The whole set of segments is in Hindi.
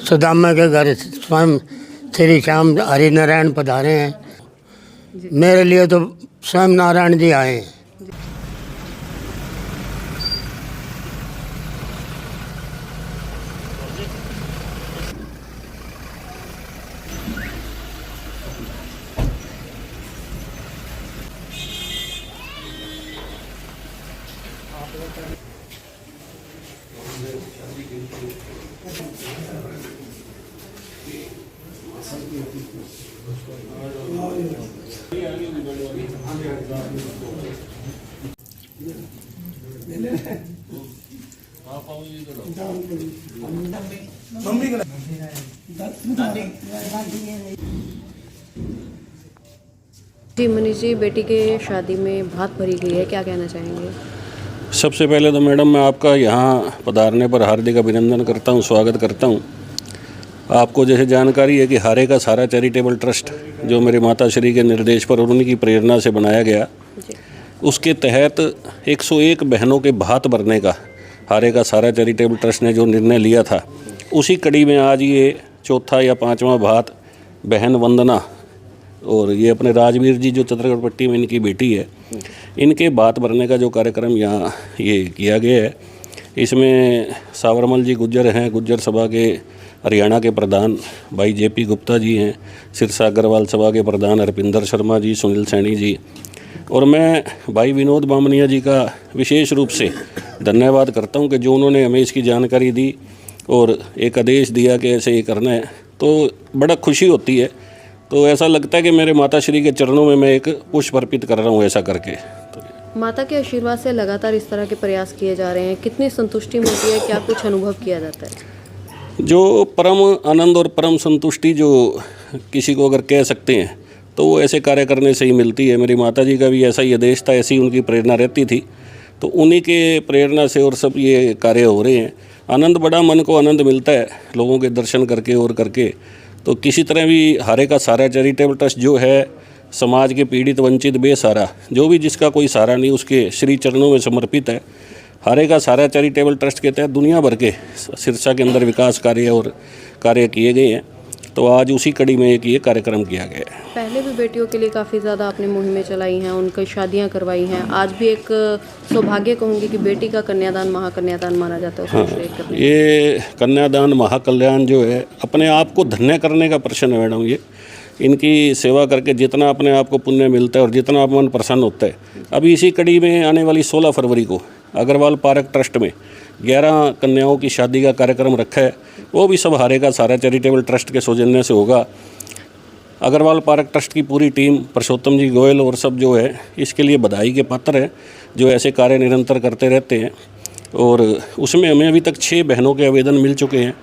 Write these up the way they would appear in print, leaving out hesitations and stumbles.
सुदामा के घर स्वयं श्री श्याम हरिनारायण पधारे हैं। मेरे लिए तो स्वयं नारायण जी आए हैं। जी मनीष जी, बेटी के शादी में भात भरी गई है, क्या कहना चाहेंगे? सबसे पहले तो मैडम मैं आपका यहाँ पधारने पर हार्दिक अभिनंदन करता हूँ, स्वागत करता हूँ। आपको जैसे जानकारी है कि हारे का सारा चैरिटेबल ट्रस्ट जो मेरे माता श्री के निर्देश पर और उनकी प्रेरणा से बनाया गया, उसके तहत 101 बहनों के भात भरने का हारे का सारा चैरिटेबल ट्रस्ट ने जो निर्णय लिया था, उसी कड़ी में आज ये चौथा या पांचवा भात बहन वंदना और ये अपने राजवीर जी जो चित्रगढ़ पट्टी में इनकी बेटी है, इनके भात भरने का जो कार्यक्रम यहाँ ये किया गया है, इसमें सावरमल जी गुज्जर हैं, गुज्जर सभा के हरियाणा के प्रधान भाई जेपी गुप्ता जी हैं, सिरसा अग्रवाल सभा के प्रधान हरपिंदर शर्मा जी, सुनील सैनी जी, और मैं भाई विनोद बामनिया जी का विशेष रूप से धन्यवाद करता हूं कि जो उन्होंने हमें इसकी जानकारी दी और एक आदेश दिया कि ऐसे ये करना है, तो बड़ा खुशी होती है। तो ऐसा लगता है कि मेरे माता श्री के चरणों में मैं एक पुष्प अर्पित कर रहा हूँ ऐसा करके। माता के आशीर्वाद से लगातार इस तरह के प्रयास किए जा रहे हैं, कितनी संतुष्टि मिलती है, क्या कुछ अनुभव किया जाता है? जो परम आनंद और परम संतुष्टि जो किसी को अगर कह सकते हैं तो वो ऐसे कार्य करने से ही मिलती है। मेरी माता जी का भी ऐसा ही आदेश था, ऐसी उनकी प्रेरणा रहती थी, तो उन्हीं के प्रेरणा से और सब ये कार्य हो रहे हैं। आनंद, बड़ा मन को आनंद मिलता है लोगों के दर्शन करके और करके। तो किसी तरह भी हारे का सारा चैरिटेबल ट्रस्ट जो है समाज के पीड़ित वंचित बेसहारा जो भी जिसका कोई सहारा नहीं उसके श्री चरणों में समर्पित है। हारे का सारा चैरिटेबल ट्रस्ट के तहत दुनिया भर के सिरसा के अंदर विकास कार्य और कार्य किए गए हैं, तो आज उसी कड़ी में एक ये कार्यक्रम किया गया है। पहले भी बेटियों के लिए काफ़ी ज़्यादा आपने मुहिमें चलाई हैं, उनकी शादियां करवाई हैं, आज भी एक सौभाग्य कहूँगी कि बेटी का कन्यादान महाकन्यादान माना जाता है। हाँ, ये कन्यादान महाकल्याण जो है अपने आप को धन्य करने का प्रश्न है मैडम। ये इनकी सेवा करके जितना अपने आप को पुण्य मिलता है और जितना मन प्रसन्न होता है। अभी इसी कड़ी में आने वाली 16 फरवरी को अग्रवाल पार्क ट्रस्ट में 11 कन्याओं की शादी का कार्यक्रम रखा है, वो भी सब हारे का सारा चैरिटेबल ट्रस्ट के सौजन्य से होगा। अग्रवाल पार्क ट्रस्ट की पूरी टीम, परसोत्तम जी गोयल और सब जो है इसके लिए बधाई के पात्र है, जो ऐसे कार्य निरंतर करते रहते हैं। और उसमें हमें अभी तक 6 बहनों के आवेदन मिल चुके हैं,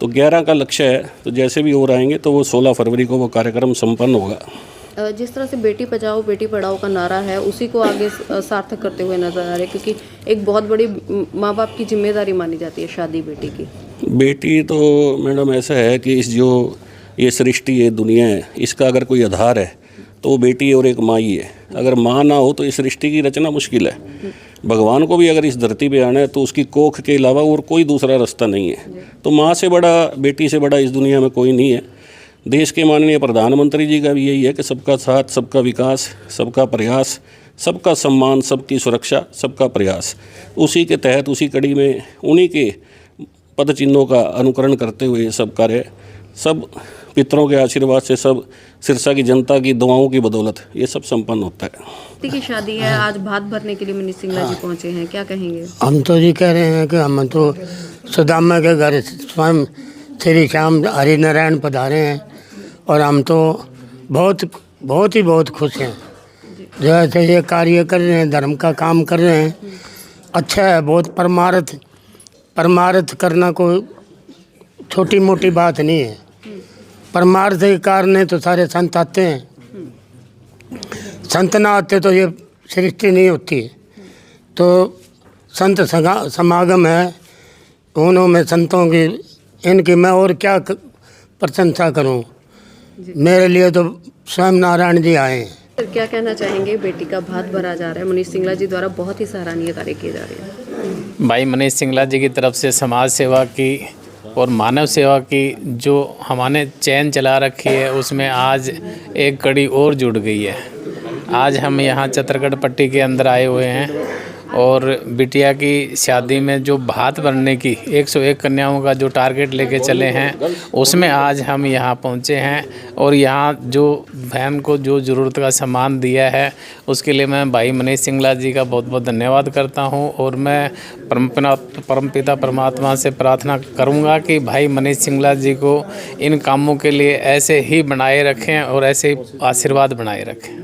तो 11 का लक्ष्य है, तो जैसे भी और आएंगे तो वो 16 फरवरी को वो कार्यक्रम संपन्न होगा। जिस तरह से बेटी बचाओ बेटी पढ़ाओ का नारा है, उसी को आगे सार्थक करते हुए नजर आ रहे हैं, क्योंकि एक बहुत बड़ी माँ बाप की जिम्मेदारी मानी जाती है शादी बेटी की। बेटी तो मैडम ऐसा है कि इस जो ये सृष्टि है, दुनिया है, इसका अगर कोई आधार है तो वो बेटी और एक माँ ही है। अगर माँ ना हो तो इस सृष्टि की रचना मुश्किल है। भगवान को भी अगर इस धरती पे आना है तो उसकी कोख के अलावा और कोई दूसरा रास्ता नहीं है। तो माँ से बड़ा, बेटी से बड़ा इस दुनिया में कोई नहीं है। देश के माननीय प्रधानमंत्री जी का भी यही है कि सबका साथ, सबका विकास, सबका प्रयास, सबका सम्मान, सबकी सुरक्षा, सबका प्रयास। उसी के तहत, उसी कड़ी में उन्हीं के पद चिन्हों का अनुकरण करते हुए सब कार्य, सब पितरों के आशीर्वाद से, सब सिरसा की जनता की दुआओं की बदौलत ये सब संपन्न होता है। बेटी की शादी है, आज भात भरने के लिए मनीष सिंगला जी पहुँचे हैं, क्या कहेंगे? हम तो जी कह रहे हैं कि हम तो सुदामा के घर स्वयं श्री श्याम हरिनारायण पधारे हैं और हम तो बहुत खुश हैं। जैसे ये कार्य कर रहे हैं, धर्म का काम कर रहे हैं, अच्छा है। बहुत परमार्थ करना कोई छोटी मोटी बात नहीं है। परमार्थ के कारण तो सारे संत आते हैं, संत ना आते तो ये सृष्टि नहीं होती। तो संत समागम है, उन्होंने संतों की, इनकी मैं और क्या प्रशंसा करूं। मेरे लिए तो स्वयं नारायण जी आए हैं। सर क्या कहना चाहेंगे, बेटी का भात भरा जा रहा है, मनीष सिंगला जी द्वारा बहुत ही सराहनीय कार्य किए जा रहे हैं। भाई मनीष सिंगला जी की तरफ से समाज सेवा की और मानव सेवा की जो हमने चैन चला रखी है उसमें आज एक कड़ी और जुड़ गई है। आज हम यहाँ चित्रकूट पट्टी के अंदर आए हुए हैं और बिटिया की शादी में जो भात भरने की 101 कन्याओं का जो टारगेट लेके चले हैं उसमें आज हम यहाँ पहुँचे हैं और यहाँ जो बहन को जो ज़रूरत का सामान दिया है उसके लिए मैं भाई मनीष सिंगला जी का बहुत बहुत धन्यवाद करता हूँ। और मैं परमपिता परमात्मा से प्रार्थना करूँगा कि भाई मनीष सिंगला जी को इन कामों के लिए ऐसे ही बनाए रखें और ऐसे ही आशीर्वाद बनाए रखें।